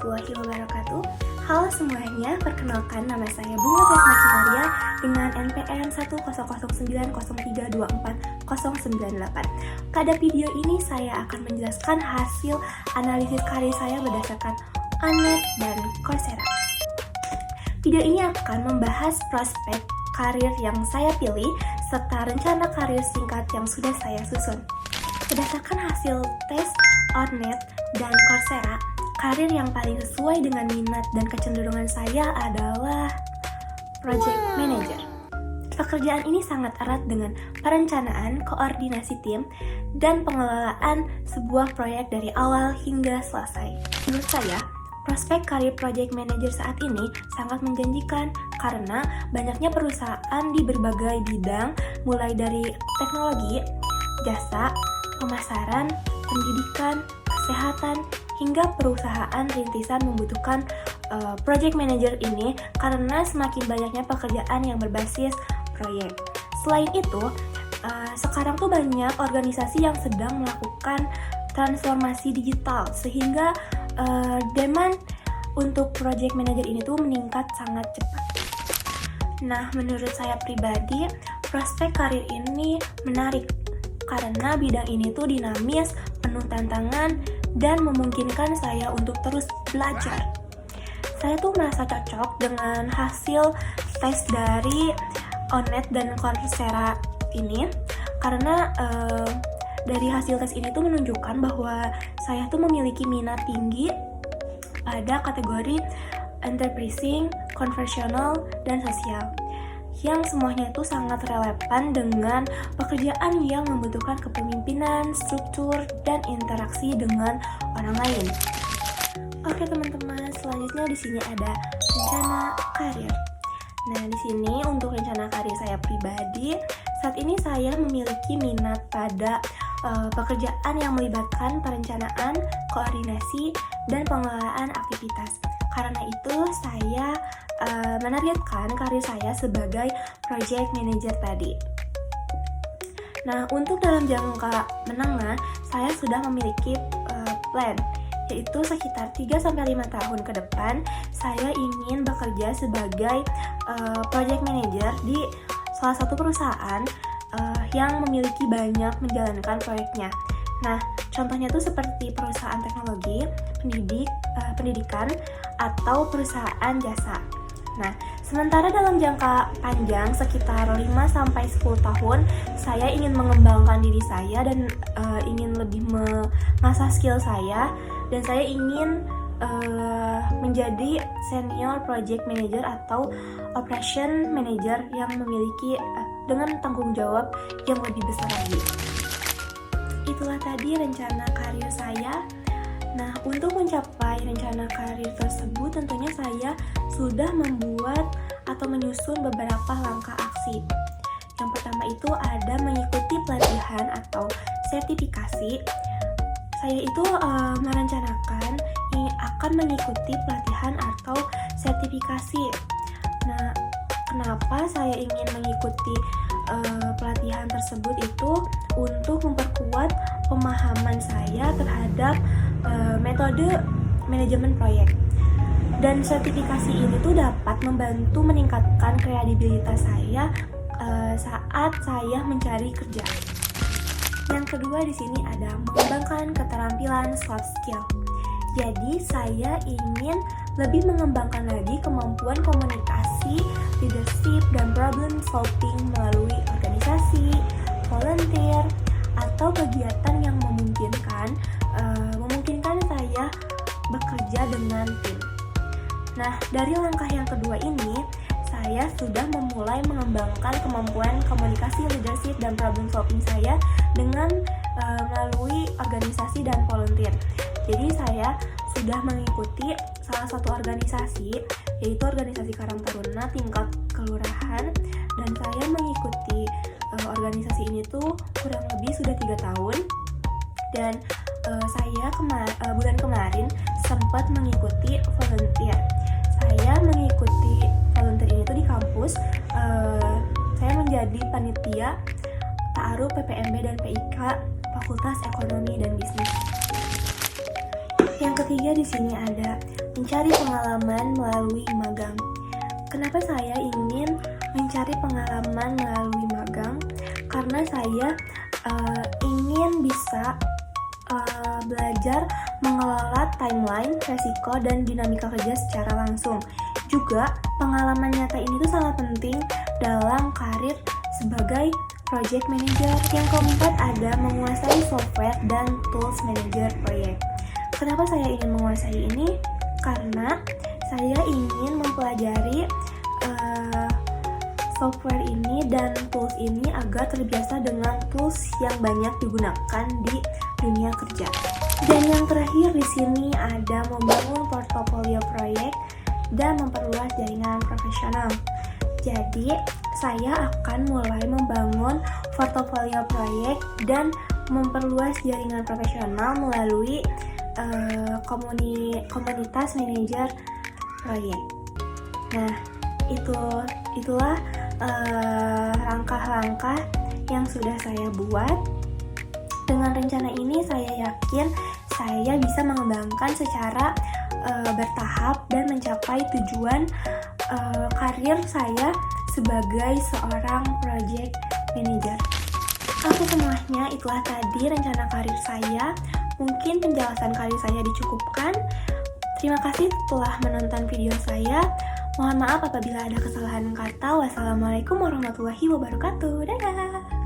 warahmatullahi wabarakatuh. Halo semuanya, perkenalkan nama saya Bunga Tresna Kinaria dengan NPM 1000903240098. Pada video ini saya akan menjelaskan hasil analisis karir saya berdasarkan Onnet dan Coursera. Video ini akan membahas prospek karir yang saya pilih serta rencana karir singkat yang sudah saya susun. Berdasarkan hasil tes Onnet dan Coursera, karir yang paling sesuai dengan minat dan kecenderungan saya adalah Project Manager. Pekerjaan ini sangat erat dengan perencanaan, koordinasi tim, dan pengelolaan sebuah proyek dari awal hingga selesai. Menurut saya, prospek karir Project Manager saat ini sangat menjanjikan karena banyaknya perusahaan di berbagai bidang, mulai dari teknologi, jasa, pemasaran, pendidikan, kesehatan, hingga perusahaan rintisan membutuhkan project manager ini karena semakin banyaknya pekerjaan yang berbasis proyek. Selain itu, sekarang tuh banyak organisasi yang sedang melakukan transformasi digital sehingga demand untuk project manager ini tuh meningkat sangat cepat. Nah, menurut saya pribadi, prospek karir ini menarik karena bidang ini tuh dinamis, penuh tantangan, dan memungkinkan saya untuk terus belajar. Saya tuh merasa cocok dengan hasil tes dari Onnet dan Coursera ini karena dari hasil tes ini tuh menunjukkan bahwa saya tuh memiliki minat tinggi pada kategori enterprising, conversational, dan sosial, yang semuanya itu sangat relevan dengan pekerjaan yang membutuhkan kepemimpinan, struktur, dan interaksi dengan orang lain. Oke teman-teman, selanjutnya di sini ada rencana karir. Nah, di sini untuk rencana karir saya pribadi, saat ini saya memiliki minat pada pekerjaan yang melibatkan perencanaan, koordinasi, dan pengelolaan aktivitas. Karena itu saya menargetkan karir saya sebagai project manager tadi. Nah, untuk dalam jangka menengah, saya sudah memiliki plan, yaitu sekitar 3-5 tahun ke depan, saya ingin bekerja sebagai project manager di salah satu perusahaan yang memiliki banyak menjalankan proyeknya. Nah, contohnya tuh seperti perusahaan teknologi, pendidikan, atau perusahaan jasa. Nah, sementara dalam jangka panjang sekitar 5-10 tahun, saya ingin mengembangkan diri saya dan ingin lebih mengasah skill saya, dan saya ingin menjadi senior project manager atau operation manager yang memiliki dengan tanggung jawab yang lebih besar lagi. Itulah tadi rencana karir saya. Nah, untuk mencapai rencana karir tersebut tentunya saya sudah membuat atau menyusun beberapa langkah aksi. Yang pertama itu ada mengikuti pelatihan atau sertifikasi. Saya itu merencanakan akan mengikuti pelatihan atau sertifikasi. Nah, kenapa saya ingin mengikuti pelatihan tersebut itu untuk memperkuat pemahaman saya terhadap metode manajemen proyek. Dan sertifikasi ini tuh dapat membantu meningkatkan kredibilitas saya saat saya mencari kerja. Yang kedua di sini ada mengembangkan keterampilan soft skill. Jadi saya ingin lebih mengembangkan lagi kemampuan komunikasi, leadership, dan problem solving melalui organisasi, volunteer, atau kegiatan yang memungkinkan saya bekerja dengan tim. Nah, dari langkah yang kedua ini, saya sudah memulai mengembangkan kemampuan komunikasi, leadership, dan problem solving saya dengan melalui organisasi dan volunteer. Jadi saya sudah mengikuti salah satu organisasi, yaitu organisasi Karang Taruna tingkat kelurahan, dan saya mengikuti organisasi ini tuh kurang lebih sudah 3 tahun. Dan saya bulan kemarin sempat mengikuti volunteer. Saya mengikuti volunteer ini tuh di kampus. Saya menjadi panitia ta'aruf PPMB dan PIK Fakultas Ekonomi dan Bisnis. Yang ketiga di sini ada mencari pengalaman melalui magang. Kenapa saya ingin mencari pengalaman melalui magang? Karena saya ingin bisa belajar mengelola timeline, resiko, dan dinamika kerja secara langsung. Juga pengalaman nyata ini tuh sangat penting dalam karir sebagai project manager. Yang keempat ada menguasai software dan tools manager proyek. Kenapa saya ingin menguasai ini? Karena saya ingin mempelajari software ini dan tools ini agar terbiasa dengan tools yang banyak digunakan di dunia kerja. Dan yang terakhir di sini ada membangun portofolio proyek dan memperluas jaringan profesional. Jadi, saya akan mulai membangun portofolio proyek dan memperluas jaringan profesional melalui komunitas manajer proyek. Nah, itulah langkah-langkah yang sudah saya buat. Dengan rencana ini saya yakin saya bisa mengembangkan secara bertahap dan mencapai tujuan karir saya sebagai seorang project manager. Oke semuanya, itulah tadi rencana karir saya. Mungkin penjelasan karir saya dicukupkan. Terima kasih telah menonton video saya. Mohon maaf apabila ada kesalahan kata. Wassalamualaikum warahmatullahi wabarakatuh. Dadah!